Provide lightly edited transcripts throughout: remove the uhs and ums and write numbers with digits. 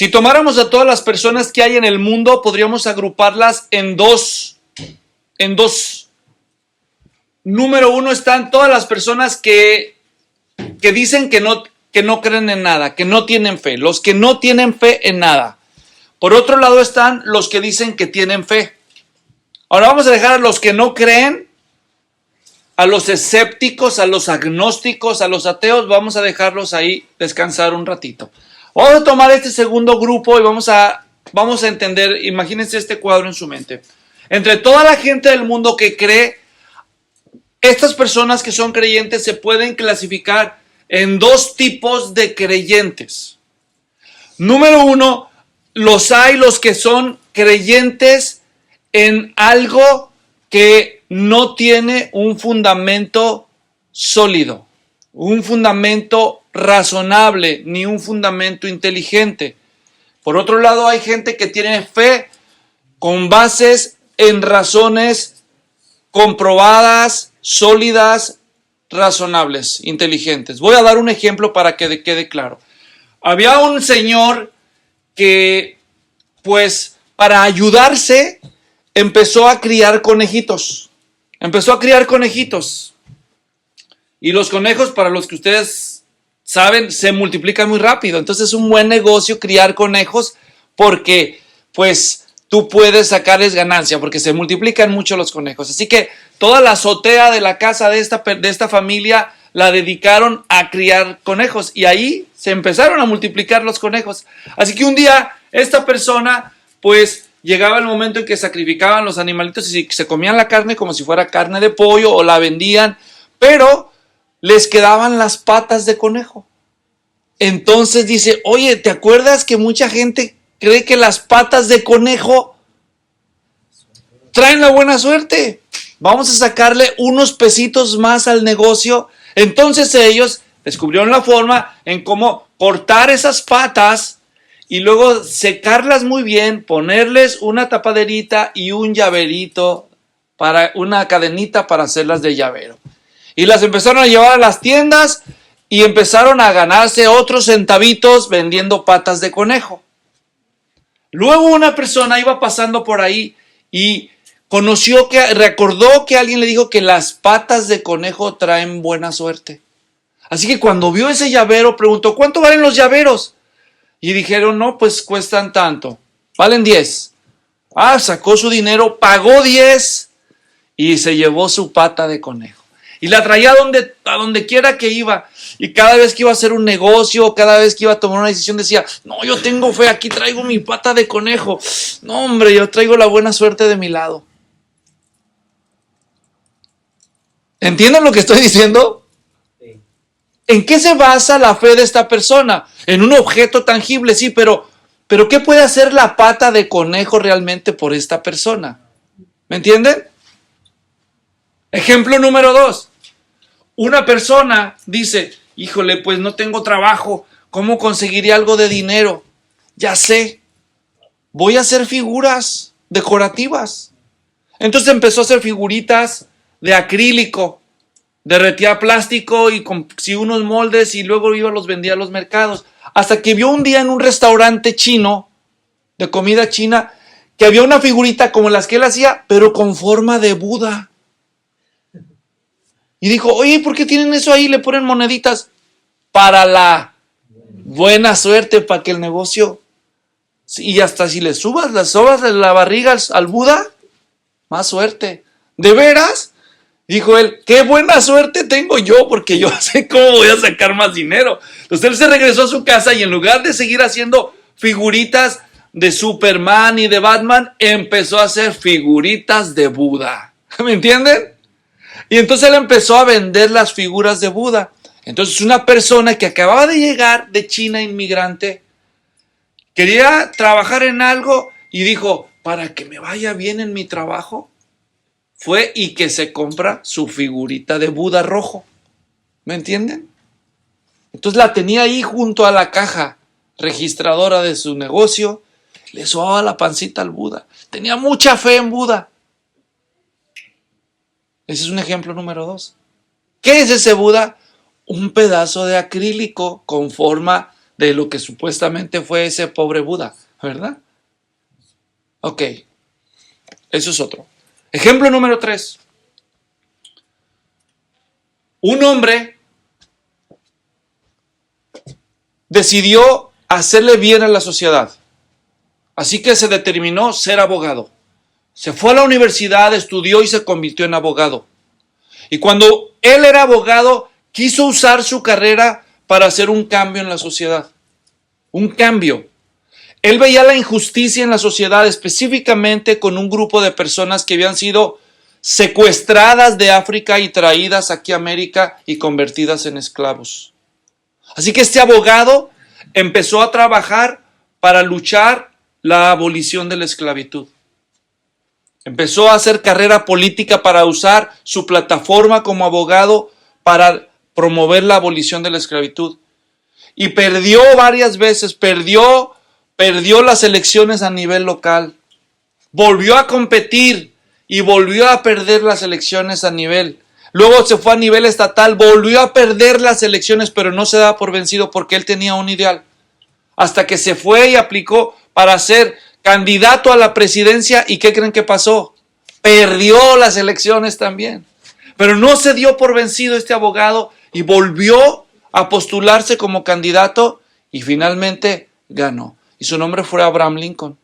Si tomáramos a todas las personas que hay en el mundo, podríamos agruparlas en dos. Número uno están todas las personas que dicen que no creen en nada, que no tienen fe, los que no tienen fe en nada. Por otro lado están los que dicen que tienen fe. Ahora vamos a dejar a los que no creen, a los escépticos, a los agnósticos, a los ateos, vamos a dejarlos ahí descansar un ratito. Vamos a tomar este segundo grupo y vamos a entender, imagínense este cuadro en su mente. Entre toda la gente del mundo que cree, estas personas que son creyentes se pueden clasificar en dos tipos de creyentes. Número uno, los que son creyentes en algo que no tiene un fundamento sólido, un fundamento razonable, ni un fundamento inteligente. Por otro lado, hay gente que tiene fe con bases en razones comprobadas, sólidas, razonables, inteligentes. Voy a dar un ejemplo para que quede claro. Había un señor que, pues, para ayudarse, empezó a criar conejitos. Y los conejos, para los que ustedes saben, se multiplican muy rápido. Entonces es un buen negocio criar conejos porque, pues, tú puedes sacarles ganancia porque se multiplican mucho los conejos. Así que toda la azotea de la casa de esta familia la dedicaron a criar conejos y ahí se empezaron a multiplicar los conejos. Así que un día esta persona, pues, llegaba el momento en que sacrificaban los animalitos y se comían la carne como si fuera carne de pollo o la vendían, pero les quedaban las patas de conejo. Entonces dice, oye, ¿te acuerdas que mucha gente cree que las patas de conejo traen la buena suerte? Vamos a sacarle unos pesitos más al negocio. Entonces ellos descubrieron la forma en cómo cortar esas patas y luego secarlas muy bien, ponerles una tapaderita y un llaverito, para una cadenita para hacerlas de llavero. Y las empezaron a llevar a las tiendas y empezaron a ganarse otros centavitos vendiendo patas de conejo. Luego una persona iba pasando por ahí y recordó que alguien le dijo que las patas de conejo traen buena suerte. Así que cuando vio ese llavero preguntó, ¿cuánto valen los llaveros? Y dijeron, no, pues cuestan tanto, valen 10. Sacó su dinero, pagó 10 y se llevó su pata de conejo. Y la traía a donde quiera que iba. Y cada vez que iba a hacer un negocio, cada vez que iba a tomar una decisión decía, no, yo tengo fe, aquí traigo mi pata de conejo. No, hombre, yo traigo la buena suerte de mi lado. ¿Entienden lo que estoy diciendo? Sí. ¿En qué se basa la fe de esta persona? En un objeto tangible, sí, pero ¿qué puede hacer la pata de conejo realmente por esta persona? ¿Me entienden? Ejemplo número 2. Una persona dice, híjole, pues no tengo trabajo, ¿cómo conseguiré algo de dinero? Ya sé, voy a hacer figuras decorativas. Entonces empezó a hacer figuritas de acrílico, derretía plástico y consiguió unos moldes y luego los vendía a los mercados. Hasta que vio un día en un restaurante chino, de comida china, que había una figurita como las que él hacía, pero con forma de Buda. Y dijo, oye, ¿por qué tienen eso ahí? Le ponen moneditas para la buena suerte, para que el negocio... Y hasta si le subas las sobas de la barriga al Buda, más suerte. ¿De veras? Dijo él, qué buena suerte tengo yo, porque yo sé cómo voy a sacar más dinero. Entonces él se regresó a su casa y en lugar de seguir haciendo figuritas de Superman y de Batman, empezó a hacer figuritas de Buda. ¿Me entienden? Y entonces él empezó a vender las figuras de Buda. Entonces una persona que acababa de llegar de China, inmigrante, quería trabajar en algo y dijo, para que me vaya bien en mi trabajo, fue y que se compra su figurita de Buda rojo. ¿Me entienden? Entonces la tenía ahí junto a la caja registradora de su negocio, le sobaba la pancita al Buda. Tenía mucha fe en Buda. Ese es un ejemplo número 2. ¿Qué es ese Buda? Un pedazo de acrílico con forma de lo que supuestamente fue ese pobre Buda, ¿verdad? Ok, eso es otro. Ejemplo número 3. Un hombre decidió hacerle bien a la sociedad, así que se determinó ser abogado. Se fue a la universidad, estudió y se convirtió en abogado. Y cuando él era abogado, quiso usar su carrera para hacer un cambio en la sociedad. Un cambio. Él veía la injusticia en la sociedad, específicamente con un grupo de personas que habían sido secuestradas de África y traídas aquí a América y convertidas en esclavos. Así que este abogado empezó a trabajar para luchar la abolición de la esclavitud. Empezó a hacer carrera política para usar su plataforma como abogado para promover la abolición de la esclavitud. Y perdió varias veces, perdió las elecciones a nivel local. Volvió a competir y volvió a perder las elecciones a nivel. Luego se fue a nivel estatal, volvió a perder las elecciones, pero no se daba por vencido porque él tenía un ideal. Hasta que se fue y aplicó para ser candidato a la presidencia. ¿Y qué creen que pasó? Perdió las elecciones también. Pero no se dio por vencido este abogado y volvió a postularse como candidato y finalmente ganó. Y su nombre fue Abraham Lincoln.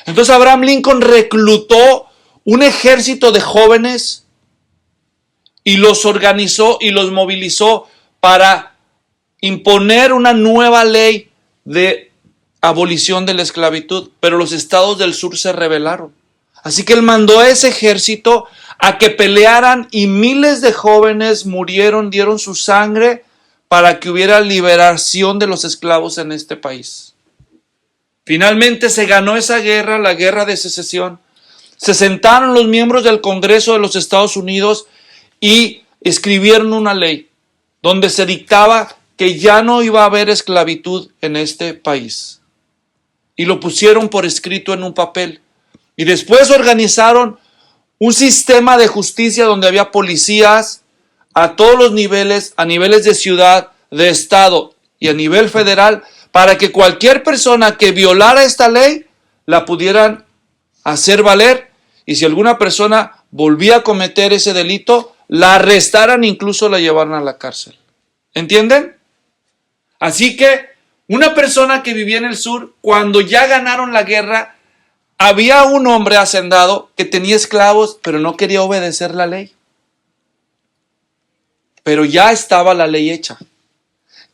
Entonces Abraham Lincoln reclutó un ejército de jóvenes y los organizó y los movilizó para imponer una nueva ley de abolición de la esclavitud, pero los estados del sur se rebelaron. Así que él mandó a ese ejército a que pelearan y miles de jóvenes murieron, dieron su sangre para que hubiera liberación de los esclavos en este país. Finalmente se ganó esa guerra, la guerra de secesión. Se sentaron los miembros del Congreso de los Estados Unidos y escribieron una ley donde se dictaba que ya no iba a haber esclavitud en este país. Y lo pusieron por escrito en un papel. Y después organizaron un sistema de justicia donde había policías a todos los niveles, a niveles de ciudad, de estado y a nivel federal, para que cualquier persona que violara esta ley la pudieran hacer valer, y si alguna persona volvía a cometer ese delito, la arrestaran e incluso la llevaran a la cárcel. ¿Entienden? Así que una persona que vivía en el sur, cuando ya ganaron la guerra, había un hombre hacendado que tenía esclavos, pero no quería obedecer la ley. Pero ya estaba la ley hecha.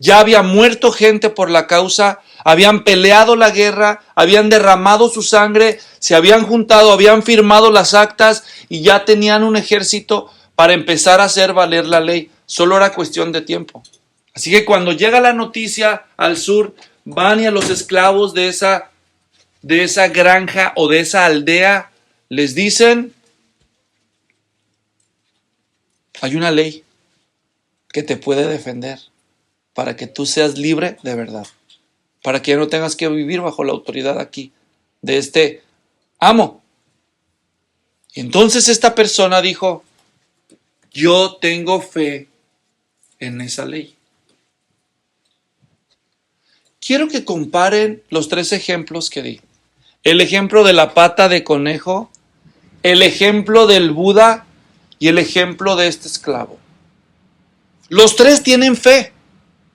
Ya había muerto gente por la causa, habían peleado la guerra, habían derramado su sangre, se habían juntado, habían firmado las actas y ya tenían un ejército para empezar a hacer valer la ley. Solo era cuestión de tiempo. Así que cuando llega la noticia al sur, van y a los esclavos de esa granja o de esa aldea les dicen: hay una ley que te puede defender para que tú seas libre de verdad, para que ya no tengas que vivir bajo la autoridad aquí de este amo. Y entonces esta persona dijo: yo tengo fe en esa ley. Quiero que comparen los 3 ejemplos que di. El ejemplo de la pata de conejo, el ejemplo del Buda y el ejemplo de este esclavo. Los 3 tienen fe.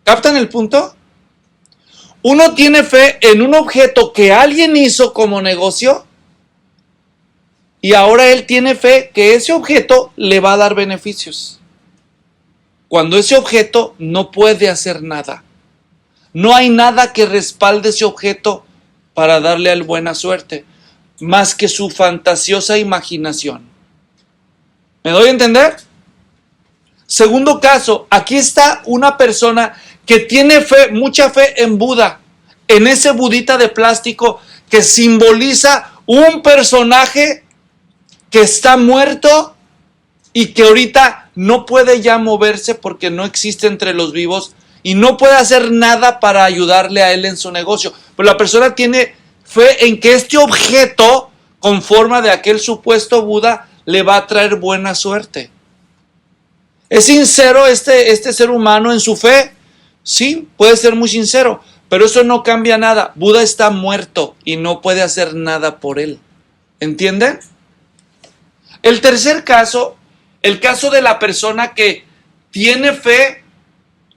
¿Captan el punto? Uno tiene fe en un objeto que alguien hizo como negocio y ahora él tiene fe que ese objeto le va a dar beneficios. Cuando ese objeto no puede hacer nada. No hay nada que respalde ese objeto para darle a él buena suerte, más que su fantasiosa imaginación. ¿Me doy a entender? Segundo caso, aquí está una persona que tiene fe, mucha fe en Buda, en ese budita de plástico que simboliza un personaje que está muerto y que ahorita no puede ya moverse porque no existe entre los vivos y no puede hacer nada para ayudarle a él en su negocio. Pero la persona tiene fe en que este objeto, con forma de aquel supuesto Buda, le va a traer buena suerte. Es sincero este ser humano en su fe, Sí, puede ser muy sincero, pero eso no cambia nada. Buda está muerto y no puede hacer nada por él. ¿Entienden? El tercer caso, el caso de la persona que tiene fe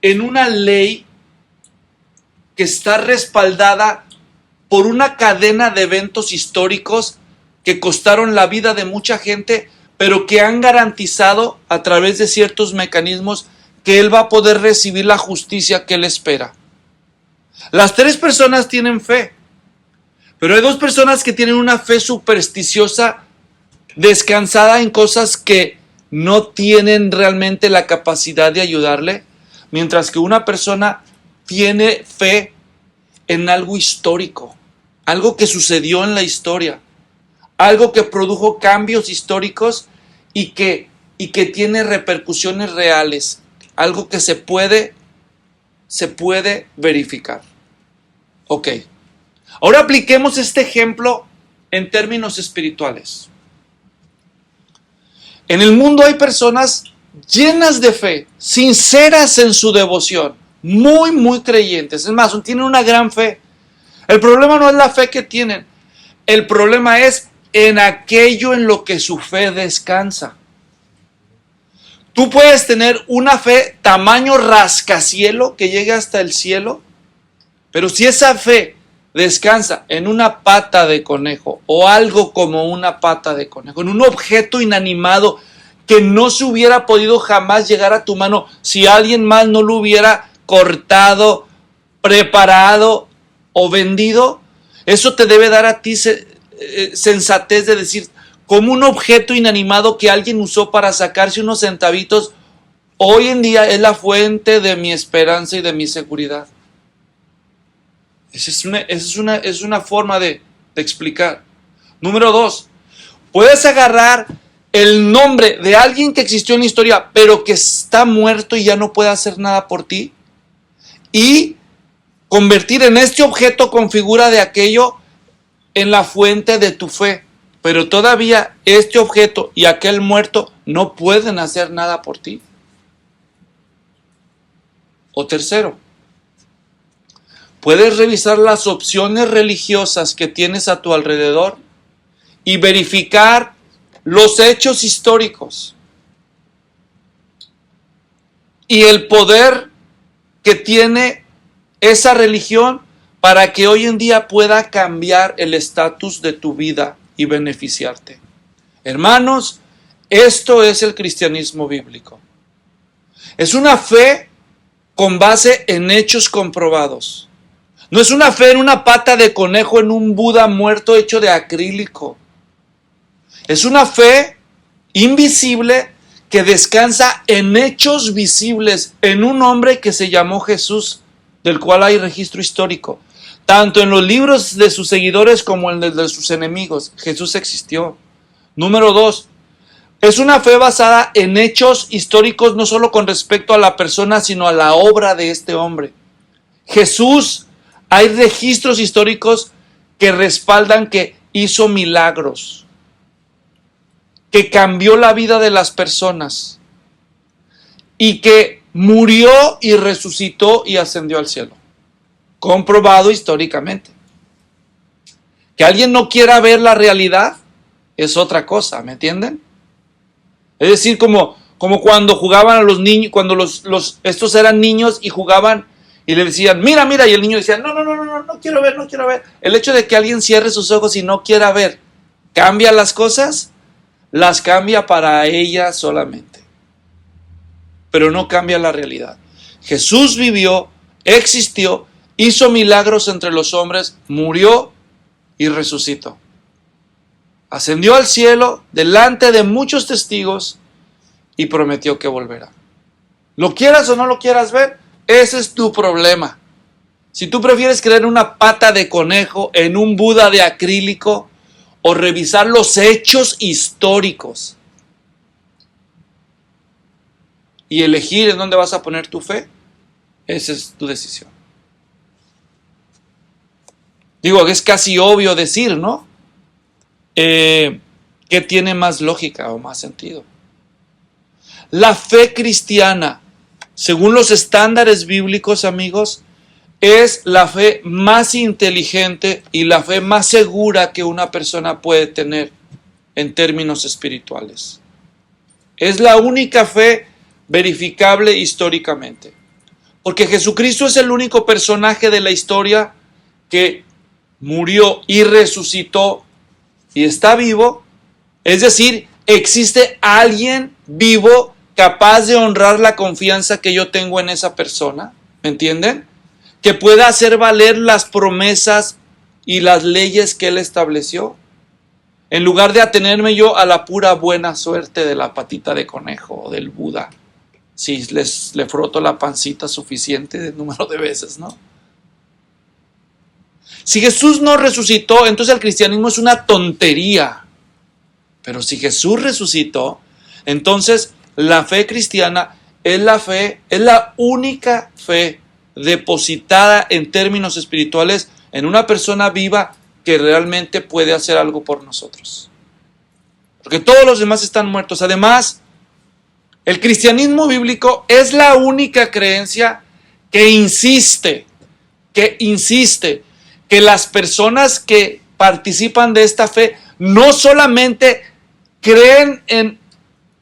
en una ley que está respaldada por una cadena de eventos históricos que costaron la vida de mucha gente, pero que han garantizado a través de ciertos mecanismos que él va a poder recibir la justicia que él espera. Las tres personas tienen fe, pero hay dos personas que tienen una fe supersticiosa descansada en cosas que no tienen realmente la capacidad de ayudarle, mientras que una persona tiene fe en algo histórico, algo que sucedió en la historia, algo que produjo cambios históricos y que tiene repercusiones reales, algo que se puede verificar. Ok, ahora apliquemos este ejemplo en términos espirituales. En el mundo hay personas llenas de fe, sinceras en su devoción, muy creyentes. Es más, tienen una gran fe. El problema no es la fe que tienen. El problema es en aquello en lo que su fe descansa. Tú puedes tener una fe tamaño rascacielo que llegue hasta el cielo, pero si esa fe descansa en una pata de conejo o algo como una pata de conejo, en un objeto inanimado que no se hubiera podido jamás llegar a tu mano si alguien más no lo hubiera cortado, preparado o vendido, eso te debe dar a ti sensatez de decir, como un objeto inanimado que alguien usó para sacarse unos centavitos, hoy en día es la fuente de mi esperanza y de mi seguridad. Esa es una forma de explicar. Número 2, puedes agarrar el nombre de alguien que existió en la historia, pero que está muerto y ya no puede hacer nada por ti, y convertir en este objeto con figura de aquello en la fuente de tu fe. Pero todavía este objeto y aquel muerto no pueden hacer nada por ti. O tercero, puedes revisar las opciones religiosas que tienes a tu alrededor y verificar los hechos históricos y el poder que tiene esa religión para que hoy en día pueda cambiar el estatus de tu vida y beneficiarte. Hermanos, esto es el cristianismo bíblico. Es una fe con base en hechos comprobados. No es una fe en una pata de conejo, en un Buda muerto hecho de acrílico. Es una fe invisible que descansa en hechos visibles, en un hombre que se llamó Jesús, del cual hay registro histórico. Tanto en los libros de sus seguidores como en los de sus enemigos, Jesús existió. Número 2, es una fe basada en hechos históricos, no solo con respecto a la persona, sino a la obra de este hombre. Jesús, hay registros históricos que respaldan que hizo milagros, que cambió la vida de las personas y que murió y resucitó y ascendió al cielo. Comprobado históricamente. Que alguien no quiera ver la realidad es otra cosa, ¿me entienden? Es decir, como cuando jugaban a los niños, cuando estos eran niños y jugaban y le decían, mira, y el niño decía, no quiero ver. El hecho de que alguien cierre sus ojos y no quiera ver, ¿cambia las cosas? Las cambia para ella solamente, pero no cambia la realidad. Jesús vivió, existió, hizo milagros entre los hombres, murió y resucitó. Ascendió al cielo delante de muchos testigos y prometió que volverá. Lo quieras o no lo quieras ver, ese es tu problema. Si tú prefieres creer en una pata de conejo, en un Buda de acrílico, o revisar los hechos históricos y elegir en dónde vas a poner tu fe, esa es tu decisión. Digo, es casi obvio decir, ¿no? ¿Qué tiene más lógica o más sentido? La fe cristiana según los estándares bíblicos, amigos, es la fe más inteligente y la fe más segura que una persona puede tener en términos espirituales. Es la única fe verificable históricamente. Porque Jesucristo es el único personaje de la historia que murió y resucitó y está vivo. Es decir, existe alguien vivo capaz de honrar la confianza que yo tengo en esa persona. ¿Me entienden? Que pueda hacer valer las promesas y las leyes que Él estableció. En lugar de atenerme yo a la pura buena suerte de la patita de conejo o del Buda. Si le froto la pancita suficiente de número de veces, ¿no? Si Jesús no resucitó, entonces el cristianismo es una tontería. Pero si Jesús resucitó, entonces la fe cristiana es la única fe depositada en términos espirituales en una persona viva que realmente puede hacer algo por nosotros. Porque todos los demás están muertos. Además, el cristianismo bíblico es la única creencia que insiste que las personas que participan de esta fe no solamente creen en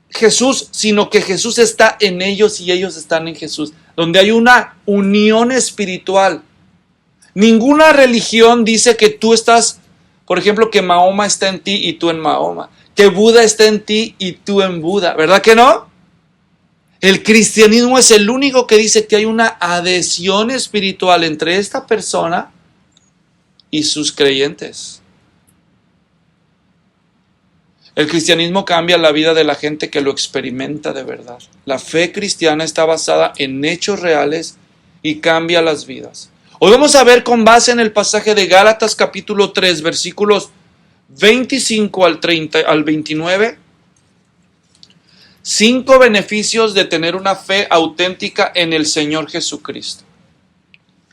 Jesús, sino que Jesús está en ellos y ellos están en Jesús, donde hay una unión espiritual. Ninguna religión dice que tú estás, por ejemplo, que Mahoma está en ti y tú en Mahoma, que Buda está en ti y tú en Buda, ¿verdad que no? El cristianismo es el único que dice que hay una adhesión espiritual entre esta persona y sus creyentes. El cristianismo cambia la vida de la gente que lo experimenta de verdad. La fe cristiana está basada en hechos reales y cambia las vidas. Hoy vamos a ver, con base en el pasaje de Gálatas capítulo 3, versículos 25 al 29, 5 beneficios de tener una fe auténtica en el Señor Jesucristo.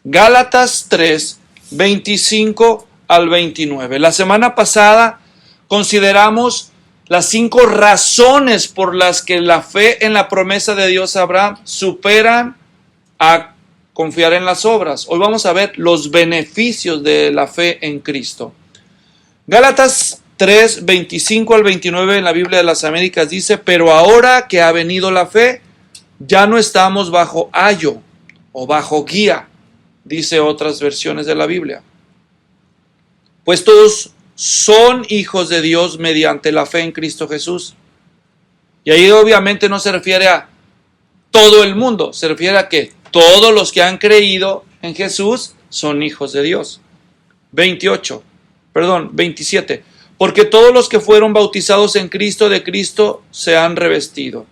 Gálatas 3, 25 al 29. La semana pasada consideramos las 5 razones por las que la fe en la promesa de Dios a Abraham superan a confiar en las obras. Hoy vamos a ver los beneficios de la fe en Cristo. Gálatas 3, 25 al 29 en la Biblia de las Américas dice: pero ahora que ha venido la fe, ya no estamos bajo ayo o bajo guía, dice otras versiones de la Biblia. Pues todos son hijos de Dios mediante la fe en Cristo Jesús. Y ahí obviamente no se refiere a todo el mundo, se refiere a que todos los que han creído en Jesús son hijos de Dios. 27. Porque todos los que fueron bautizados en Cristo, de Cristo se han revestido.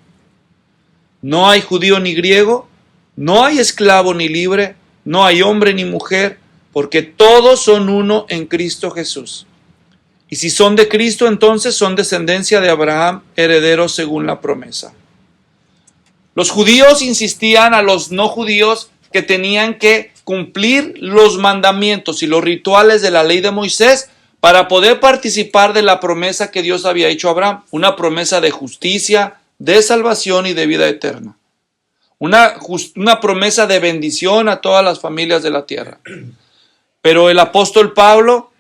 No hay judío ni griego, no hay esclavo ni libre, no hay hombre ni mujer, porque todos son uno en Cristo Jesús. Y si son de Cristo, entonces son descendencia de Abraham, herederos según la promesa. Los judíos insistían a los no judíos que tenían que cumplir los mandamientos y los rituales de la ley de Moisés para poder participar de la promesa que Dios había hecho a Abraham, una promesa de justicia, de salvación y de vida eterna. Una promesa de bendición a todas las familias de la tierra. Pero el apóstol Pablo,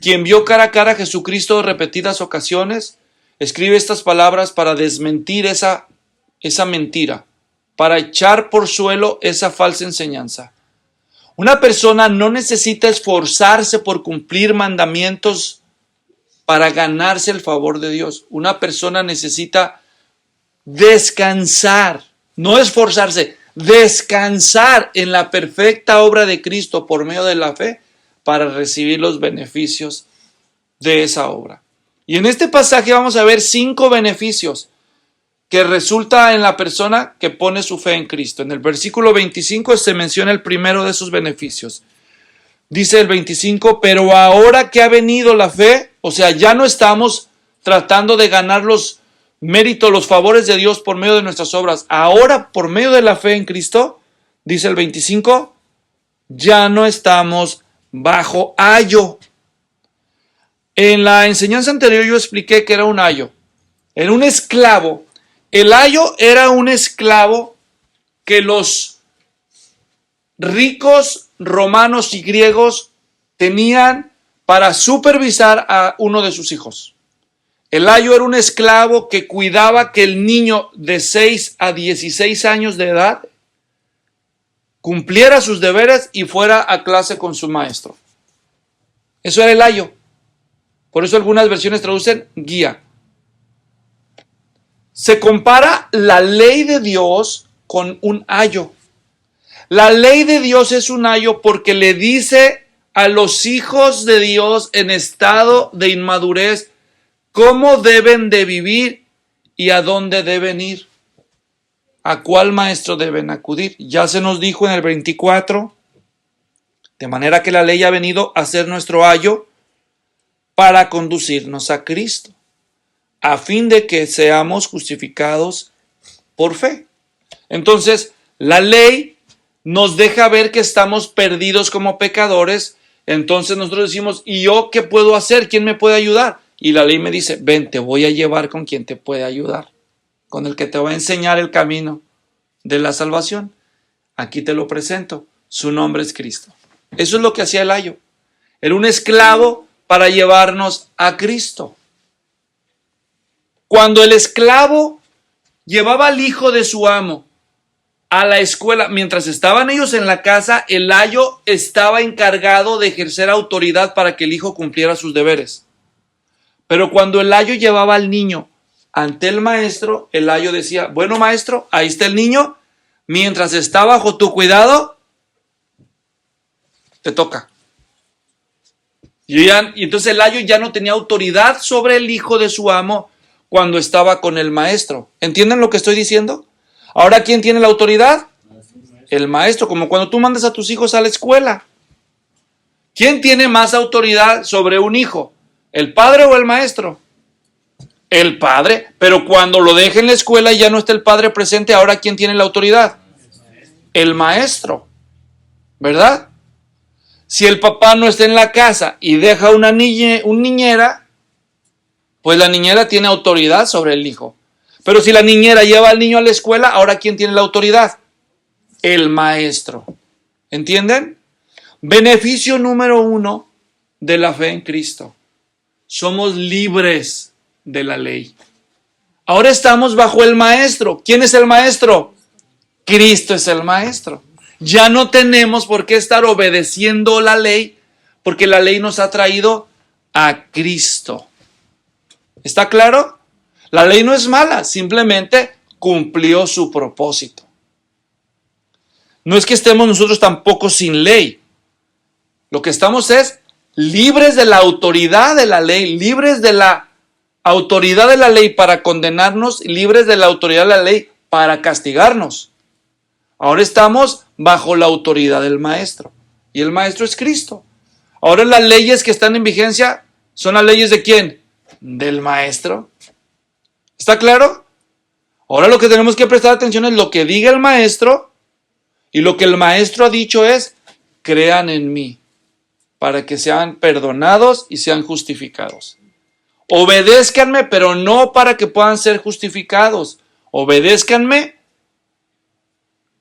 quien vio cara a cara a Jesucristo en repetidas ocasiones, escribe estas palabras para desmentir esa mentira, para echar por suelo esa falsa enseñanza. Una persona no necesita esforzarse por cumplir mandamientos para ganarse el favor de Dios. Una persona necesita descansar, no esforzarse, descansar en la perfecta obra de Cristo por medio de la fe para recibir los beneficios de esa obra. Y en este pasaje vamos a ver 5 beneficios que resulta en la persona que pone su fe en Cristo. En el versículo 25 se menciona el primero de esos beneficios. Dice el 25, pero ahora que ha venido la fe, o sea, ya no estamos tratando de ganar los méritos, los favores de Dios por medio de nuestras obras. Ahora, por medio de la fe en Cristo, dice el 25, ya no estamos bajo ayo. En la enseñanza anterior yo expliqué que era un ayo. Era un esclavo. El ayo era un esclavo que los ricos romanos y griegos tenían para supervisar a uno de sus hijos. El ayo era un esclavo que cuidaba que el niño de 6 a 16 años de edad cumpliera sus deberes y fuera a clase con su maestro. Eso era el ayo. Por eso algunas versiones traducen guía. Se compara la ley de Dios con un ayo. La ley de Dios es un ayo porque le dice a los hijos de Dios en estado de inmadurez cómo deben de vivir y a dónde deben ir, a cuál maestro deben acudir. Ya se nos dijo en el 24, de manera que la ley ha venido a ser nuestro ayo para conducirnos a Cristo, a fin de que seamos justificados por fe. Entonces, la ley nos deja ver que estamos perdidos como pecadores. Entonces nosotros decimos, ¿y yo qué puedo hacer? ¿Quién me puede ayudar? Y la ley me dice, ven, te voy a llevar con quien te puede ayudar, con el que te va a enseñar el camino de la salvación. Aquí te lo presento, su nombre es Cristo. Eso es lo que hacía el ayo. Era un esclavo para llevarnos a Cristo. Cuando el esclavo llevaba al hijo de su amo a la escuela, mientras estaban ellos en la casa, el ayo estaba encargado de ejercer autoridad para que el hijo cumpliera sus deberes. Pero cuando el ayo llevaba al niño ante el maestro, el ayo decía, bueno maestro, ahí está el niño, mientras está bajo tu cuidado, te toca. Y entonces el ayo ya no tenía autoridad sobre el hijo de su amo cuando estaba con el maestro. ¿Entienden lo que estoy diciendo? Ahora, ¿quién tiene la autoridad? El maestro, como cuando tú mandas a tus hijos a la escuela. ¿Quién tiene más autoridad sobre un hijo? ¿El padre o el maestro? El padre, pero cuando lo deje en la escuela y ya no está el padre presente, ahora ¿quién tiene la autoridad? El maestro, ¿verdad? Si el papá no está en la casa y deja una niñera, pues la niñera tiene autoridad sobre el hijo. Pero si la niñera lleva al niño a la escuela, ahora ¿quién tiene la autoridad? El maestro. ¿Entienden? Beneficio número 1 de la fe en Cristo. Somos libres de la ley. Ahora estamos bajo el maestro. ¿Quién es el maestro? Cristo es el maestro. Ya no tenemos por qué estar obedeciendo la ley, porque la ley nos ha traído a Cristo. ¿Está claro? La ley no es mala, simplemente cumplió su propósito. No es que estemos nosotros tampoco sin ley. Lo que estamos es libres de la autoridad de la ley, libres de la autoridad de la ley para condenarnos, libres de la autoridad de la ley para castigarnos. Ahora estamos bajo la autoridad del maestro. Y el maestro es Cristo. Ahora las leyes que están en vigencia son las leyes ¿de quién? Del maestro. ¿Está claro? Ahora lo que tenemos que prestar atención es lo que diga el maestro, y lo que el maestro ha dicho es, crean en mí, para que sean perdonados y sean justificados. Obedézcanme, pero no para que puedan ser justificados. Obedézcanme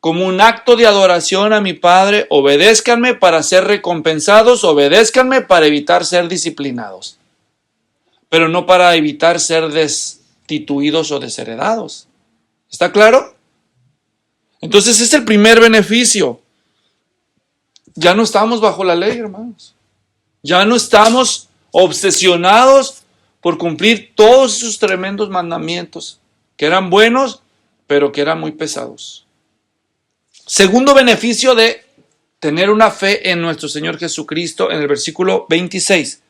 como un acto de adoración a mi Padre. Obedézcanme para ser recompensados. Obedézcanme para evitar ser disciplinados. Pero no para evitar ser destituidos o desheredados. ¿Está claro? Entonces es el primer beneficio. Ya no estamos bajo la ley, hermanos. Ya no estamos obsesionados por cumplir todos esos tremendos mandamientos, que eran buenos, pero que eran muy pesados. Segundo beneficio de tener una fe en nuestro Señor Jesucristo, en el versículo 26.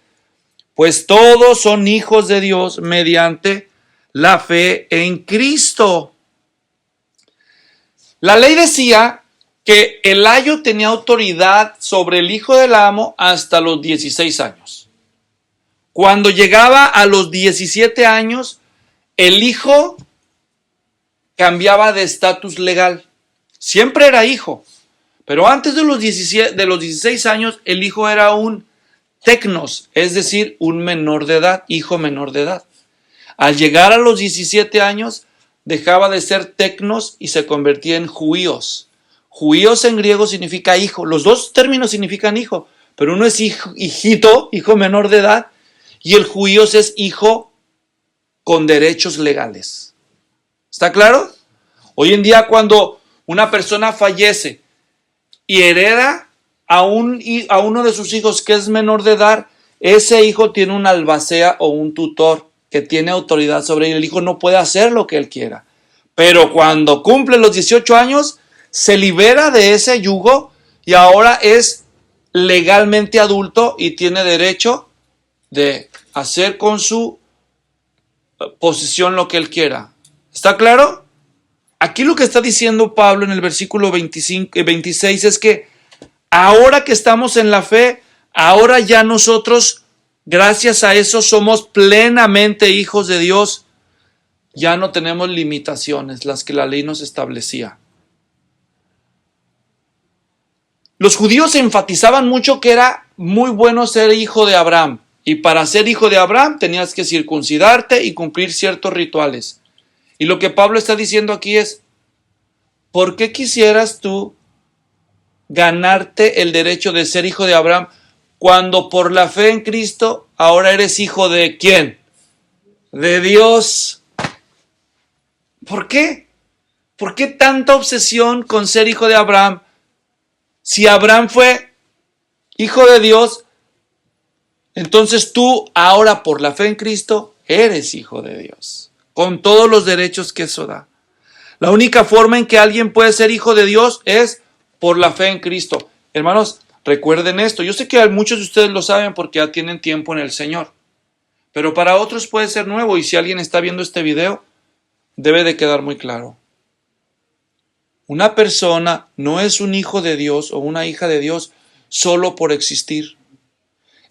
Pues todos son hijos de Dios mediante la fe en Cristo. La ley decía que el ayo tenía autoridad sobre el hijo del amo hasta los 16 años. Cuando llegaba a los 17 años, el hijo cambiaba de estatus legal. Siempre era hijo, pero antes de los 16 años, el hijo era un tecnos, es decir, un menor de edad, hijo menor de edad. Al llegar a los 17 años, dejaba de ser tecnos y se convertía en juíos. Juíos en griego significa hijo. Los dos términos significan hijo, pero uno es hijito, hijo menor de edad, y el juíos es hijo con derechos legales. ¿Está claro? Hoy en día, cuando una persona fallece y hereda a uno de sus hijos que es menor de edad, ese hijo tiene un albacea o un tutor que tiene autoridad sobre él. El hijo no puede hacer lo que él quiera. Pero cuando cumple los 18 años, se libera de ese yugo y ahora es legalmente adulto y tiene derecho de hacer con su posesión lo que él quiera. ¿Está claro? Aquí lo que está diciendo Pablo en el versículo 26 es que ahora que estamos en la fe, ahora ya nosotros, gracias a eso, somos plenamente hijos de Dios. Ya no tenemos limitaciones, las que la ley nos establecía. Los judíos enfatizaban mucho que era muy bueno ser hijo de Abraham. Y para ser hijo de Abraham tenías que circuncidarte y cumplir ciertos rituales. Y lo que Pablo está diciendo aquí es, ¿por qué quisieras tú ganarte el derecho de ser hijo de Abraham cuando por la fe en Cristo ahora eres hijo de quién? De Dios. ¿Por qué? ¿Por qué tanta obsesión con ser hijo de Abraham? Si Abraham fue hijo de Dios, entonces tú ahora por la fe en Cristo eres hijo de Dios, con todos los derechos que eso da. La única forma en que alguien puede ser hijo de Dios es por la fe en Cristo. Hermanos, recuerden esto. Yo sé que muchos de ustedes lo saben porque ya tienen tiempo en el Señor. Pero para otros puede ser nuevo y si alguien está viendo este video, debe de quedar muy claro. Una persona no es un hijo de Dios o una hija de Dios solo por existir.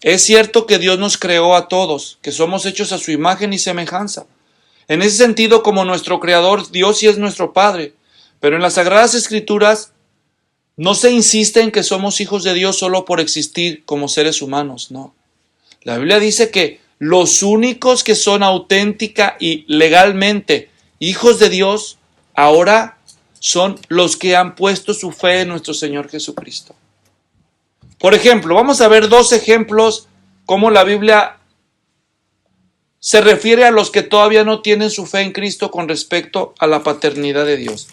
Es cierto que Dios nos creó a todos, que somos hechos a su imagen y semejanza. En ese sentido, como nuestro Creador, Dios sí es nuestro Padre. Pero en las Sagradas Escrituras no se insiste en que somos hijos de Dios solo por existir como seres humanos, no. La Biblia dice que los únicos que son auténtica y legalmente hijos de Dios ahora son los que han puesto su fe en nuestro Señor Jesucristo. Por ejemplo, vamos a ver dos ejemplos cómo la Biblia se refiere a los que todavía no tienen su fe en Cristo con respecto a la paternidad de Dios.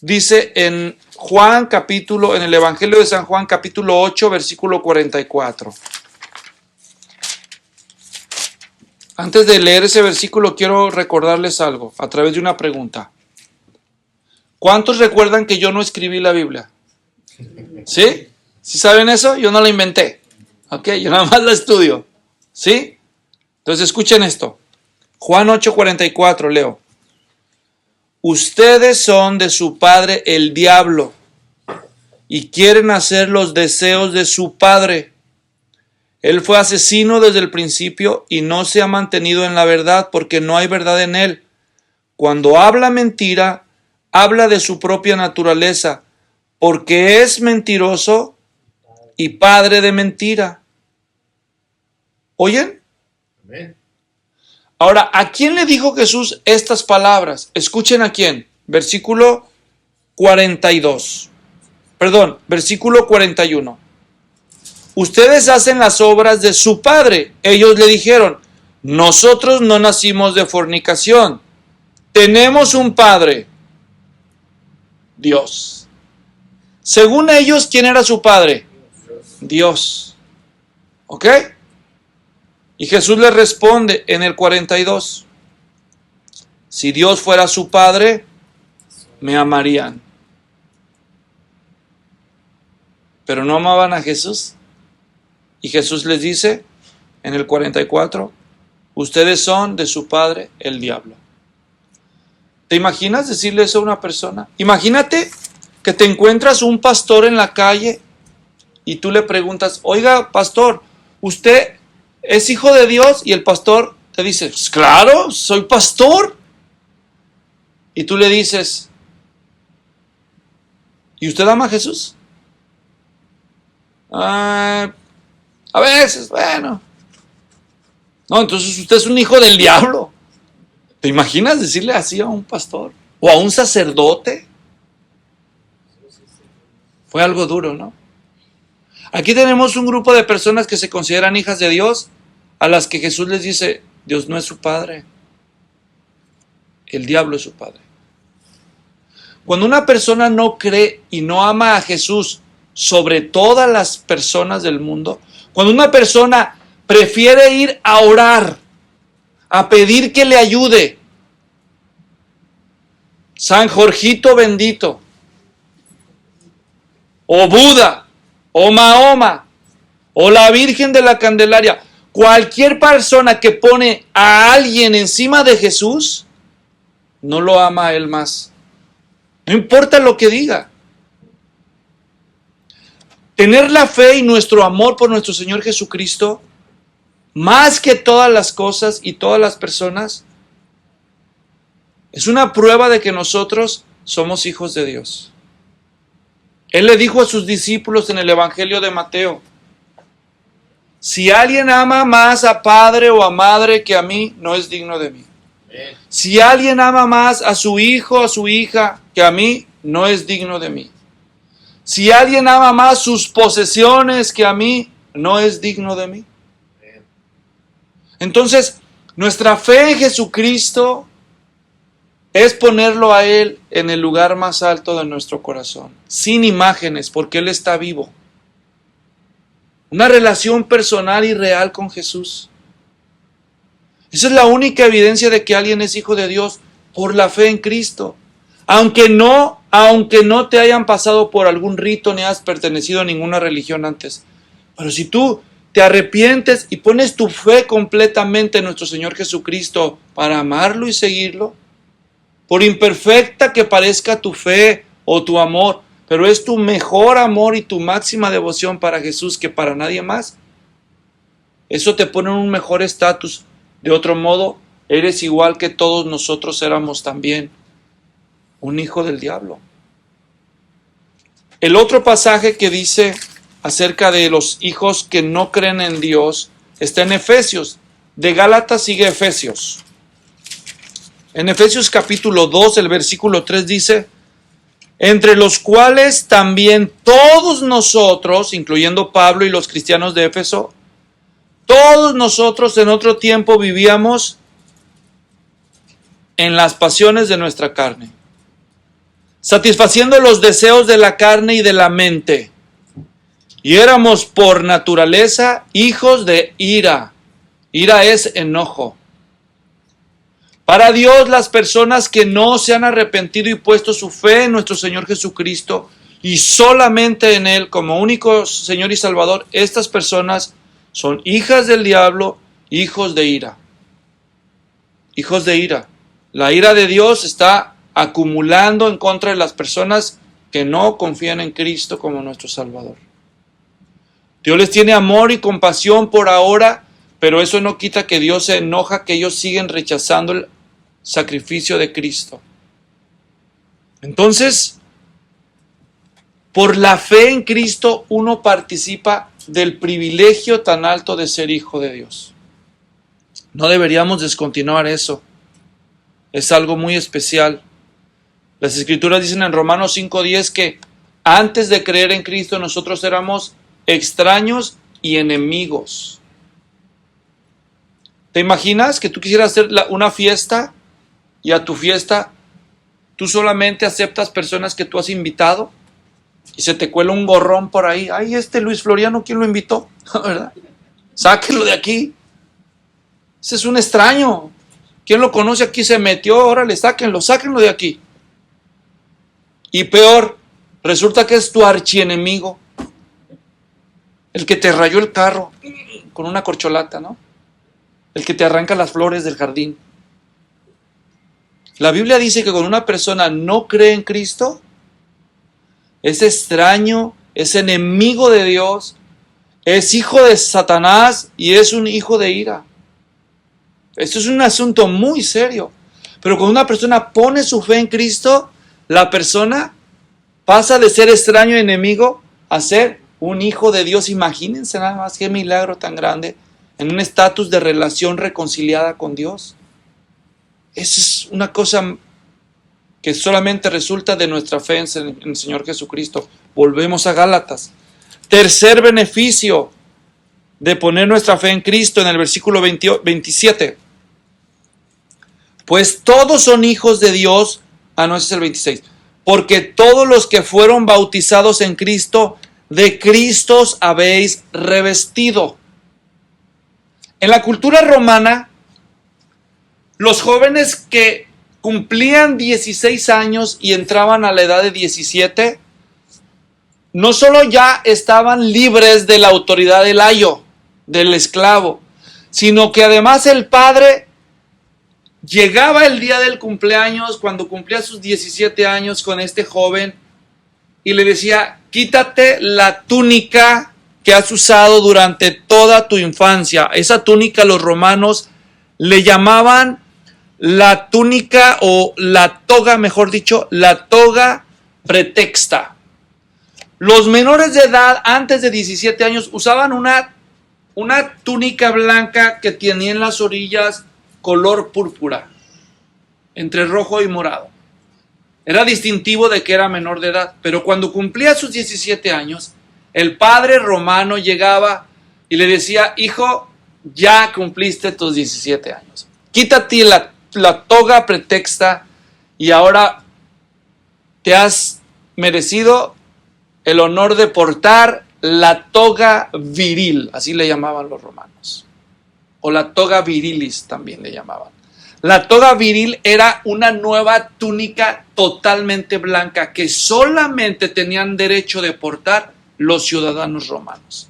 Dice en en el Evangelio de San Juan, capítulo 8, versículo 44. Antes de leer ese versículo, quiero recordarles algo a través de una pregunta. ¿Cuántos recuerdan que yo no escribí la Biblia? ¿Sí? ¿Sí saben eso? Yo no la inventé. Ok, yo nada más la estudio. ¿Sí? Entonces escuchen esto. Juan 8:44, leo. Ustedes son de su padre el diablo y quieren hacer los deseos de su padre. Él fue asesino desde el principio y no se ha mantenido en la verdad porque no hay verdad en él. Cuando habla mentira, habla de su propia naturaleza porque es mentiroso y padre de mentira. ¿Oyen? Amén. Ahora, ¿a quién le dijo Jesús estas palabras? Escuchen a quién. Versículo 42. Perdón, versículo 41. Ustedes hacen las obras de su padre. Ellos le dijeron, nosotros no nacimos de fornicación. Tenemos un padre, Dios. Según ellos, ¿quién era su padre? Dios. ¿Ok? Y Jesús les responde en el 42. Si Dios fuera su padre, me amarían. Pero no amaban a Jesús. Y Jesús les dice en el 44, ustedes son de su padre el diablo. ¿Te imaginas decirle eso a una persona? Imagínate que te encuentras un pastor en la calle y tú le preguntas, oiga, pastor, ¿usted es hijo de Dios? Y el pastor te dice, pues claro, soy pastor. Y tú le dices, ¿y usted ama a Jesús? A veces, bueno. No, entonces usted es un hijo del diablo. ¿Te imaginas decirle así a un pastor? ¿O a un sacerdote? Fue algo duro, ¿no? Aquí tenemos un grupo de personas que se consideran hijas de Dios, a las que Jesús les dice, Dios no es su padre, el diablo es su padre. Cuando una persona no cree y no ama a Jesús sobre todas las personas del mundo, cuando una persona prefiere ir a orar, a pedir que le ayude, San Jorgito bendito, o Buda, o Mahoma, o la Virgen de la Candelaria, cualquier persona que pone a alguien encima de Jesús, no lo ama a él más. No importa lo que diga. Tener la fe y nuestro amor por nuestro Señor Jesucristo, más que todas las cosas y todas las personas, es una prueba de que nosotros somos hijos de Dios. Él le dijo a sus discípulos en el Evangelio de Mateo, si alguien ama más a padre o a madre que a mí, no es digno de mí. Si alguien ama más a su hijo o a su hija que a mí, no es digno de mí. Si alguien ama más sus posesiones que a mí, no es digno de mí. Entonces, nuestra fe en Jesucristo es ponerlo a Él en el lugar más alto de nuestro corazón, sin imágenes, porque Él está vivo. Una relación personal y real con Jesús. Esa es la única evidencia de que alguien es hijo de Dios, por la fe en Cristo. Aunque no te hayan pasado por algún rito ni has pertenecido a ninguna religión antes. Pero si tú te arrepientes y pones tu fe completamente en nuestro Señor Jesucristo para amarlo y seguirlo, por imperfecta que parezca tu fe o tu amor, pero es tu mejor amor y tu máxima devoción para Jesús que para nadie más, eso te pone en un mejor estatus. De otro modo, eres igual que todos nosotros éramos también, un hijo del diablo. El otro pasaje que dice acerca de los hijos que no creen en Dios está en Efesios. De Gálatas sigue Efesios. En Efesios capítulo 2, el versículo 3 dice, entre los cuales también todos nosotros, incluyendo Pablo y los cristianos de Éfeso, todos nosotros en otro tiempo vivíamos en las pasiones de nuestra carne, satisfaciendo los deseos de la carne y de la mente, y éramos por naturaleza hijos de ira. Ira es enojo. Para Dios, las personas que no se han arrepentido y puesto su fe en nuestro Señor Jesucristo y solamente en Él como único Señor y Salvador, estas personas son hijas del diablo, hijos de ira. Hijos de ira. La ira de Dios está acumulando en contra de las personas que no confían en Cristo como nuestro Salvador. Dios les tiene amor y compasión por ahora, pero eso no quita que Dios se enoja, que ellos siguen rechazando el sacrificio de Cristo. Entonces, por la fe en Cristo, uno participa del privilegio tan alto de ser hijo de Dios. No deberíamos descontinuar eso. Es algo muy especial. Las Escrituras dicen en Romanos 5:10 que antes de creer en Cristo nosotros éramos extraños y enemigos. ¿Te imaginas que tú quisieras hacer una fiesta y a tu fiesta tú solamente aceptas personas que tú has invitado y se te cuela un gorrón por ahí? Ay, Luis Floriano, ¿quién lo invitó? ¿Verdad? Sáquenlo de aquí. Ese es un extraño. ¿Quién lo conoce aquí? Se metió, órale, sáquenlo de aquí. Y peor, resulta que es tu archienemigo, el que te rayó el carro con una corcholata, ¿no? El que te arranca las flores del jardín. La Biblia dice que cuando una persona no cree en Cristo, es extraño, es enemigo de Dios, es hijo de Satanás y es un hijo de ira. Esto es un asunto muy serio. Pero cuando una persona pone su fe en Cristo, la persona pasa de ser extraño y enemigo a ser un hijo de Dios. Imagínense nada más qué milagro tan grande, en un estatus de relación reconciliada con Dios. Esa es una cosa que solamente resulta de nuestra fe en el Señor Jesucristo. Volvemos a Gálatas. Tercer beneficio de poner nuestra fe en Cristo en el versículo 27. Pues todos son hijos de Dios. No, ese es el 26. Porque todos los que fueron bautizados en Cristo, de Cristo habéis revestido. En la cultura romana, los jóvenes que cumplían 16 años y entraban a la edad de 17, no solo ya estaban libres de la autoridad del ayo, del esclavo, sino que además el padre llegaba el día del cumpleaños, cuando cumplía sus 17 años con este joven, y le decía: quítate la túnica que has usado durante toda tu infancia. Esa túnica los romanos le llamaban la túnica, o la toga, mejor dicho, la toga pretexta. Los menores de edad, antes de 17 años, usaban una túnica blanca que tenía en las orillas color púrpura, entre rojo y morado. Era distintivo de que era menor de edad, pero cuando cumplía sus 17 años, el padre romano llegaba y le decía: hijo, ya cumpliste tus 17 años. Quítate la toga pretexta y ahora te has merecido el honor de portar la toga viril, así le llamaban los romanos, o la toga virilis también le llamaban. La toga viril era una nueva túnica totalmente blanca que solamente tenían derecho de portar los ciudadanos romanos.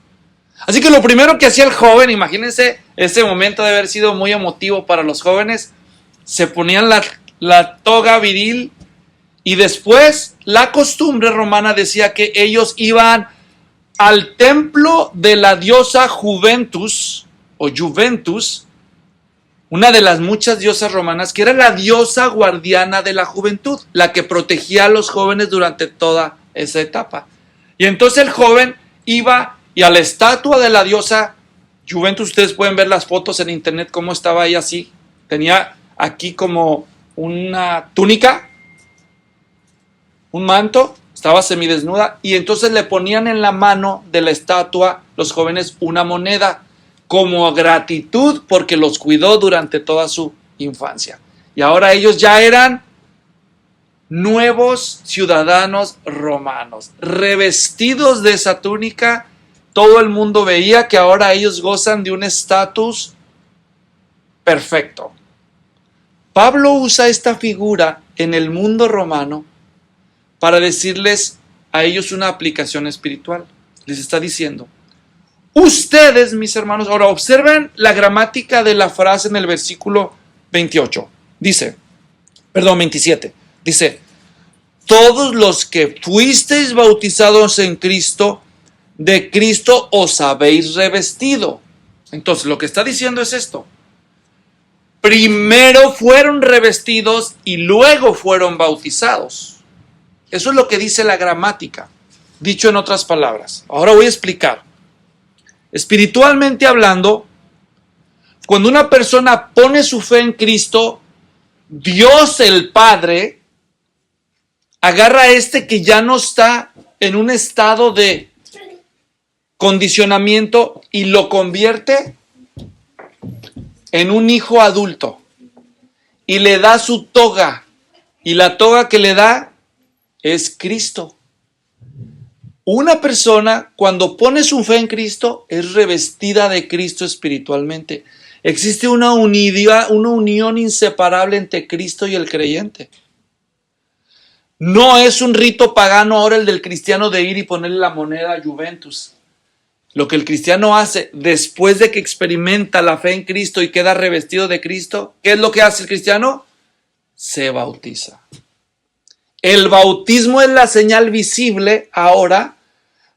Así que lo primero que hacía el joven, imagínense, ese momento de haber sido muy emotivo para los jóvenes, se ponían la toga viril, y después la costumbre romana decía que ellos iban al templo de la diosa Juventus, o Juventus, una de las muchas diosas romanas, que era la diosa guardiana de la juventud, la que protegía a los jóvenes durante toda esa etapa. Y entonces el joven iba y a la estatua de la diosa Juventus, ustedes pueden ver las fotos en internet, cómo estaba ella así, tenía aquí como una túnica, un manto, estaba semidesnuda, y entonces le ponían en la mano de la estatua los jóvenes una moneda como gratitud porque los cuidó durante toda su infancia. Y ahora ellos ya eran nuevos ciudadanos romanos, revestidos de esa túnica. Todo el mundo veía que ahora ellos gozan de un estatus perfecto. Pablo usa esta figura en el mundo romano para decirles a ellos una aplicación espiritual. Les está diciendo: ustedes, mis hermanos, ahora observen la gramática de la frase en el versículo 27. Dice: todos los que fuisteis bautizados en Cristo, de Cristo os habéis revestido. Entonces lo que está diciendo es esto: primero fueron revestidos y luego fueron bautizados. Eso es lo que dice la gramática, dicho en otras palabras. Ahora voy a explicar. Espiritualmente hablando, cuando una persona pone su fe en Cristo, Dios el Padre agarra a este que ya no está en un estado de condicionamiento y lo convierte en un hijo adulto y le da su toga, y la toga que le da es Cristo. Una persona, cuando pone su fe en Cristo, es revestida de Cristo espiritualmente. Existe una unión inseparable entre Cristo y el creyente. No es un rito pagano ahora el del cristiano de ir y ponerle la moneda a Juventus. Lo que el cristiano hace después de que experimenta la fe en Cristo y queda revestido de Cristo, ¿qué es lo que hace el cristiano? Se bautiza. El bautismo es la señal visible ahora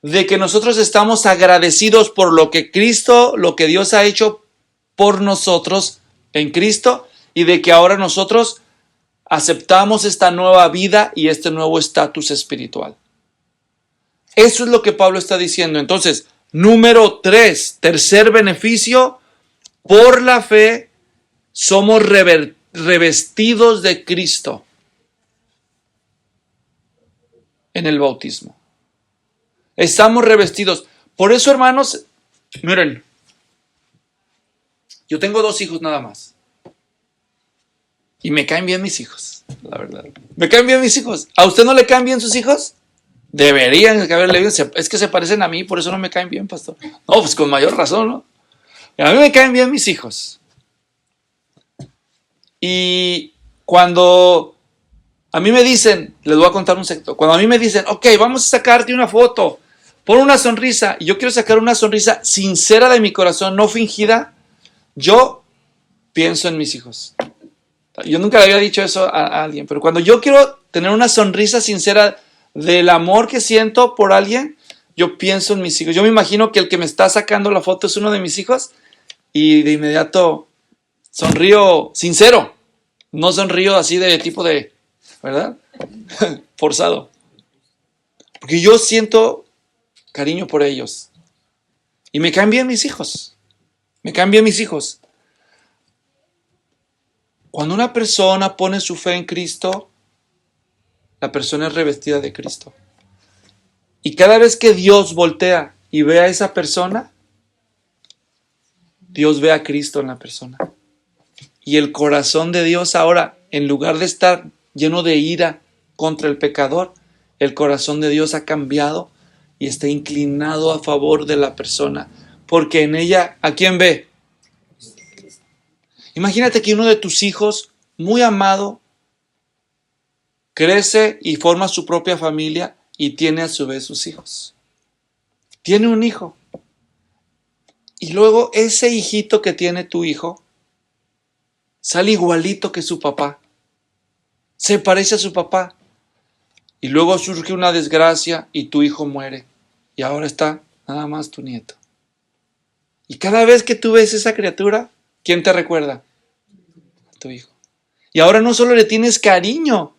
de que nosotros estamos agradecidos por lo que Cristo, lo que Dios ha hecho por nosotros en Cristo, y de que ahora nosotros aceptamos esta nueva vida y este nuevo estatus espiritual. Eso es lo que Pablo está diciendo. Entonces, número 3, tercer beneficio: por la fe somos revestidos de Cristo en el bautismo. Estamos revestidos. Por eso, hermanos, miren, yo tengo 2 hijos nada más. Y me caen bien mis hijos, la verdad. Me caen bien mis hijos. ¿A usted no le caen bien sus hijos? Deberían caerle bien. Es que se parecen a mí, por eso no me caen bien, pastor. No, pues con mayor razón, ¿no? A mí me caen bien mis hijos. Y cuando a mí me dicen, les voy a contar un secreto. Cuando a mí me dicen, ok, vamos a sacarte una foto, pon una sonrisa, y yo quiero sacar una sonrisa sincera de mi corazón, no fingida, yo pienso en mis hijos. Yo nunca le había dicho eso a alguien, pero cuando yo quiero tener una sonrisa sincera del amor que siento por alguien, yo pienso en mis hijos. Yo me imagino que el que me está sacando la foto es uno de mis hijos y de inmediato sonrío sincero, no sonrío así de tipo de, ¿verdad? Forzado. Porque yo siento cariño por ellos. Y me caen bien mis hijos. Me caen bien mis hijos. Cuando una persona pone su fe en Cristo, la persona es revestida de Cristo. Y cada vez que Dios voltea y ve a esa persona, Dios ve a Cristo en la persona. Y el corazón de Dios ahora, en lugar de estar lleno de ira contra el pecador, el corazón de Dios ha cambiado y está inclinado a favor de la persona. Porque en ella, ¿a quién ve? Imagínate que uno de tus hijos, muy amado, crece y forma su propia familia y tiene a su vez sus hijos. Tiene un hijo. Y luego ese hijito que tiene tu hijo sale igualito que su papá. Se parece a su papá. Y luego surge una desgracia y tu hijo muere. Y ahora está nada más tu nieto. Y cada vez que tú ves esa criatura, ¿quién te recuerda? A tu hijo. Y ahora no solo le tienes cariño,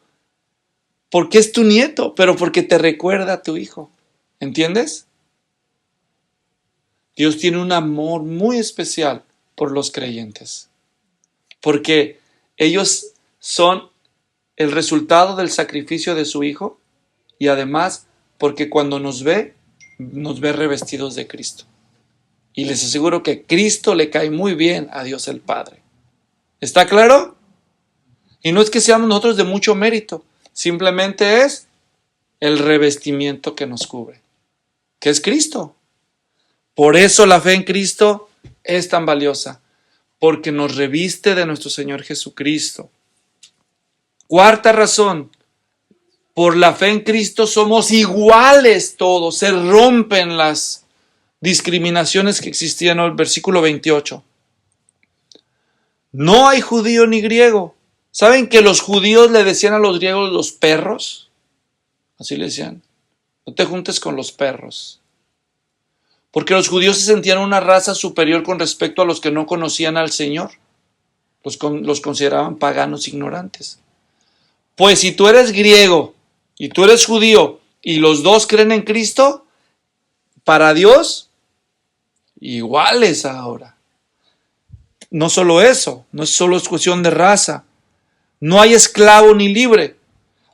porque es tu nieto, pero porque te recuerda a tu hijo. ¿Entiendes? Dios tiene un amor muy especial por los creyentes, porque ellos son el resultado del sacrificio de su hijo y además porque cuando nos ve revestidos de Cristo. Y les aseguro que Cristo le cae muy bien a Dios el Padre. ¿Está claro? Y no es que seamos nosotros de mucho mérito, simplemente es el revestimiento que nos cubre, que es Cristo. Por eso la fe en Cristo es tan valiosa, porque nos reviste de nuestro Señor Jesucristo. Cuarta razón, por la fe en Cristo somos iguales todos, se rompen las discriminaciones que existían en el versículo 28. No hay judío ni griego. ¿Saben que los judíos le decían a los griegos los perros? Así le decían. No te juntes con los perros. Porque los judíos se sentían una raza superior con respecto a los que no conocían al Señor. Los consideraban paganos ignorantes. Pues si tú eres griego y tú eres judío y los dos creen en Cristo, para Dios, iguales ahora. No solo eso, no es solo cuestión de raza. No hay esclavo ni libre.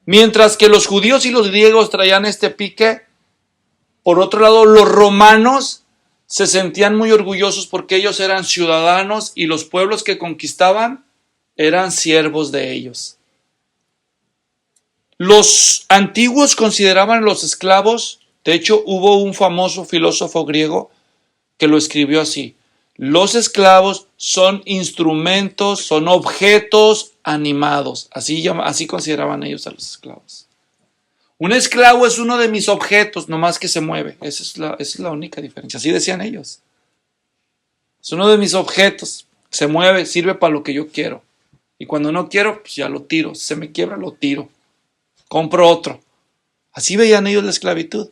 Mientras que los judíos y los griegos traían este pique, por otro lado, los romanos se sentían muy orgullosos porque ellos eran ciudadanos y los pueblos que conquistaban eran siervos de ellos. Los antiguos consideraban a los esclavos, de hecho hubo un famoso filósofo griego que lo escribió así: los esclavos son instrumentos, son objetos animados. Así consideraban ellos a los esclavos. Un esclavo es uno de mis objetos, nomás que se mueve. Esa es la única diferencia. Así decían ellos. Es uno de mis objetos. Se mueve, sirve para lo que yo quiero. Y cuando no quiero, pues ya lo tiro. Si se me quiebra, lo tiro. Compro otro. Así veían ellos la esclavitud.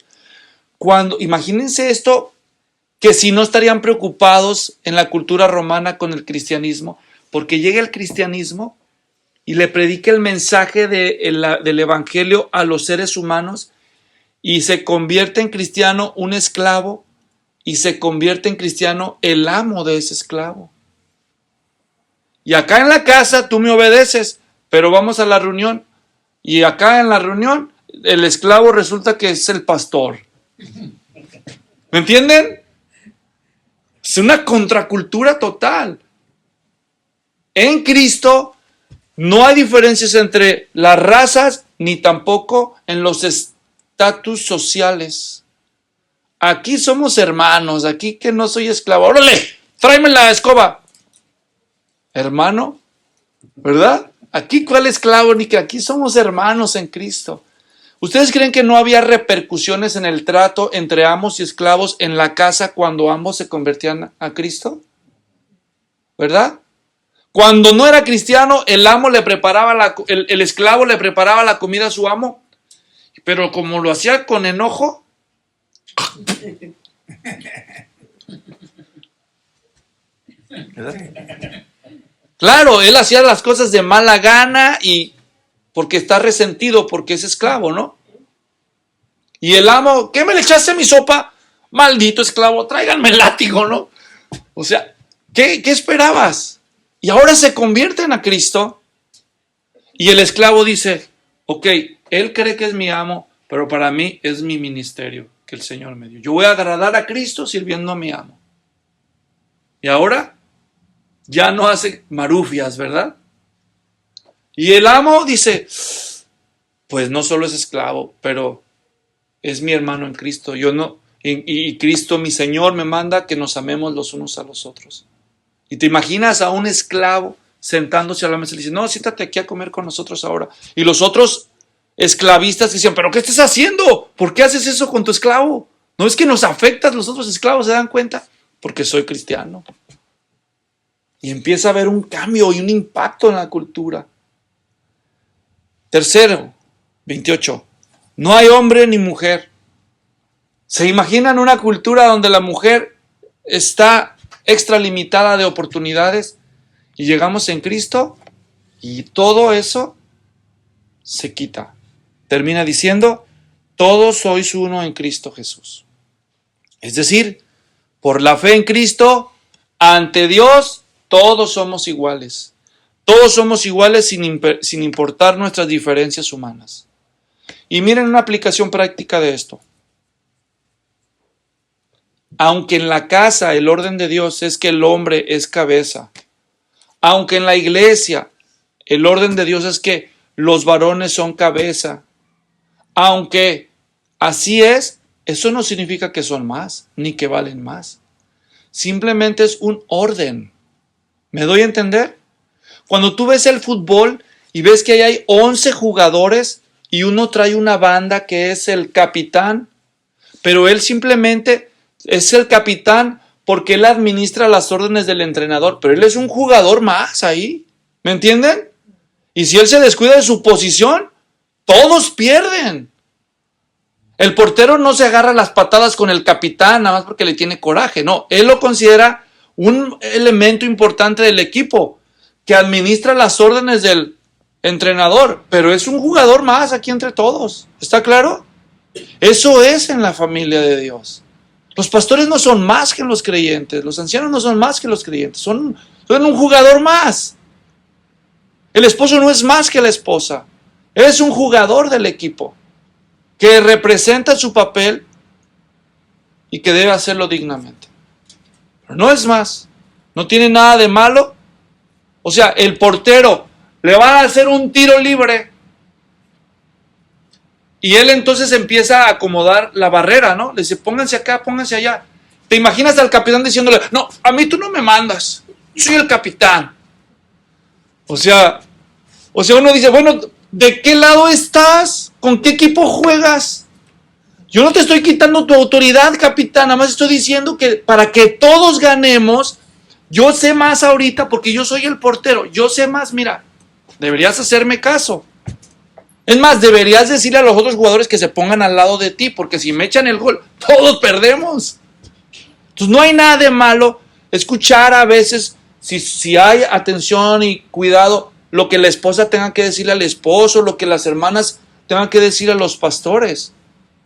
Imagínense esto, que si no estarían preocupados en la cultura romana con el cristianismo, porque llega el cristianismo y le predica el mensaje del evangelio a los seres humanos y se convierte en cristiano un esclavo y se convierte en cristiano el amo de ese esclavo. Y acá en la casa tú me obedeces, pero vamos a la reunión. Y acá en la reunión el esclavo resulta que es el pastor. ¿Me entienden? Es una contracultura total. En Cristo no hay diferencias entre las razas ni tampoco en los estatus sociales. Aquí somos hermanos, aquí que no soy esclavo. ¡Órale! ¡Tráeme la escoba! Hermano, ¿verdad? Aquí cuál esclavo, ni que aquí somos hermanos en Cristo. ¿Ustedes creen que no había repercusiones en el trato entre amos y esclavos en la casa cuando ambos se convertían a Cristo? ¿Verdad? Cuando no era cristiano, el esclavo le preparaba la comida a su amo, pero como lo hacía con enojo, ¿verdad? Claro, él hacía las cosas de mala gana y porque está resentido, porque es esclavo, ¿no? Y el amo, ¿qué me le echaste a mi sopa? Maldito esclavo, tráiganme el látigo, ¿no? O sea, ¿qué esperabas? Y ahora se convierten a Cristo y el esclavo dice, ok, él cree que es mi amo, pero para mí es mi ministerio que el Señor me dio. Yo voy a agradar a Cristo sirviendo a mi amo. Y ahora ya no hace marufias, ¿verdad? Y el amo dice, pues no solo es esclavo, pero es mi hermano en Cristo. Yo no, y Cristo, mi Señor, me manda que nos amemos los unos a los otros. Y te imaginas a un esclavo sentándose a la mesa y le dice, no, siéntate aquí a comer con nosotros ahora. Y los otros esclavistas dicen, pero ¿qué estás haciendo? ¿Por qué haces eso con tu esclavo? ¿No es que nos afectas los otros esclavos? ¿Se dan cuenta? Porque soy cristiano. Y empieza a haber un cambio y un impacto en la cultura. Tercero, 28. No hay hombre ni mujer. ¿Se imaginan una cultura donde la mujer está extralimitada de oportunidades? Y llegamos en Cristo y todo eso se quita. Termina diciendo, todos sois uno en Cristo Jesús. Es decir, por la fe en Cristo, ante Dios, todos somos iguales. Todos somos iguales sin importar nuestras diferencias humanas. Y miren una aplicación práctica de esto. Aunque en la casa el orden de Dios es que el hombre es cabeza, aunque en la iglesia el orden de Dios es que los varones son cabeza, aunque así es, eso no significa que son más, ni que valen más. Simplemente es un orden. ¿Me doy a entender? Cuando tú ves el fútbol y ves que ahí hay 11 jugadores y uno trae una banda que es el capitán, pero él simplemente es el capitán porque él administra las órdenes del entrenador, pero él es un jugador más ahí, ¿me entienden? Y si él se descuida de su posición, todos pierden. El portero no se agarra las patadas con el capitán nada más porque le tiene coraje, no, él lo considera un elemento importante del equipo que administra las órdenes del entrenador, pero es un jugador más aquí entre todos, ¿está claro? Eso es en la familia de Dios. Los pastores no son más que los creyentes, los ancianos no son más que los creyentes, son un jugador más. El esposo no es más que la esposa, es un jugador del equipo que representa su papel y que debe hacerlo dignamente. Pero no es más, no tiene nada de malo. O sea, el portero le va a hacer un tiro libre y él entonces empieza a acomodar la barrera, ¿no? Le dice, pónganse acá, pónganse allá. ¿Te imaginas al capitán diciéndole, no, a mí tú no me mandas, soy el capitán? O sea uno dice, bueno, ¿de qué lado estás? ¿Con qué equipo juegas? Yo no te estoy quitando tu autoridad, capitán, nada más estoy diciendo que para que todos ganemos, yo sé más ahorita porque yo soy el portero, yo sé más, mira, deberías hacerme caso. Es más, deberías decirle a los otros jugadores que se pongan al lado de ti, porque si me echan el gol, todos perdemos. Entonces no hay nada de malo escuchar a veces, si hay atención y cuidado, lo que la esposa tenga que decirle al esposo, lo que las hermanas tengan que decir a los pastores.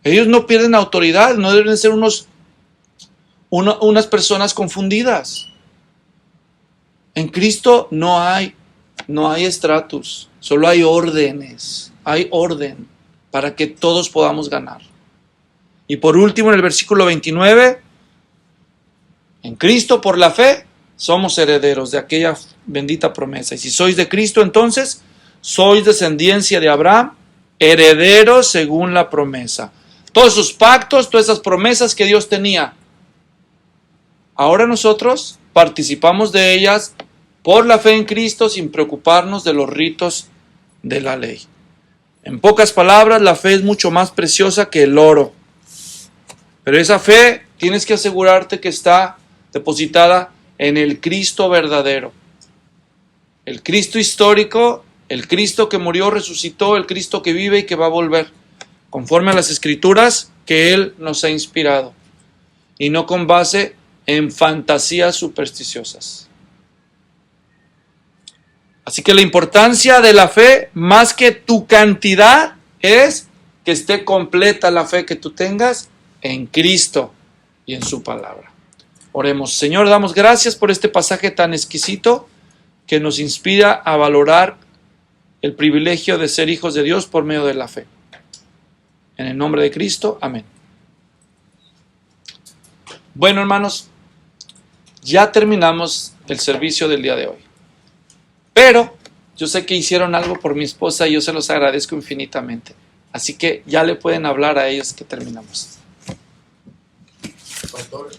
Ellos no pierden autoridad, no deben ser unas personas confundidas. En Cristo no hay estratus, solo hay órdenes, hay orden para que todos podamos ganar. Y por último, en el versículo 29, en Cristo por la fe somos herederos de aquella bendita promesa. Y si sois de Cristo, entonces sois descendencia de Abraham, herederos según la promesa. Todos esos pactos, todas esas promesas que Dios tenía, ahora nosotros participamos de ellas por la fe en Cristo sin preocuparnos de los ritos de la ley. En pocas palabras, la fe es mucho más preciosa que el oro. Pero esa fe tienes que asegurarte que está depositada en el Cristo verdadero. El Cristo histórico, el Cristo que murió, resucitó, el Cristo que vive y que va a volver, conforme a las Escrituras que Él nos ha inspirado, y no con base en fantasías supersticiosas. Así que la importancia de la fe, más que tu cantidad, es que esté completa la fe que tú tengas en Cristo y en su palabra. Oremos. Señor, damos gracias por este pasaje tan exquisito que nos inspira a valorar el privilegio de ser hijos de Dios por medio de la fe. En el nombre de Cristo, amén. Bueno, hermanos, ya terminamos el servicio del día de hoy. Pero yo sé que hicieron algo por mi esposa y yo se los agradezco infinitamente. Así que ya le pueden hablar a ellos que terminamos. Pastor,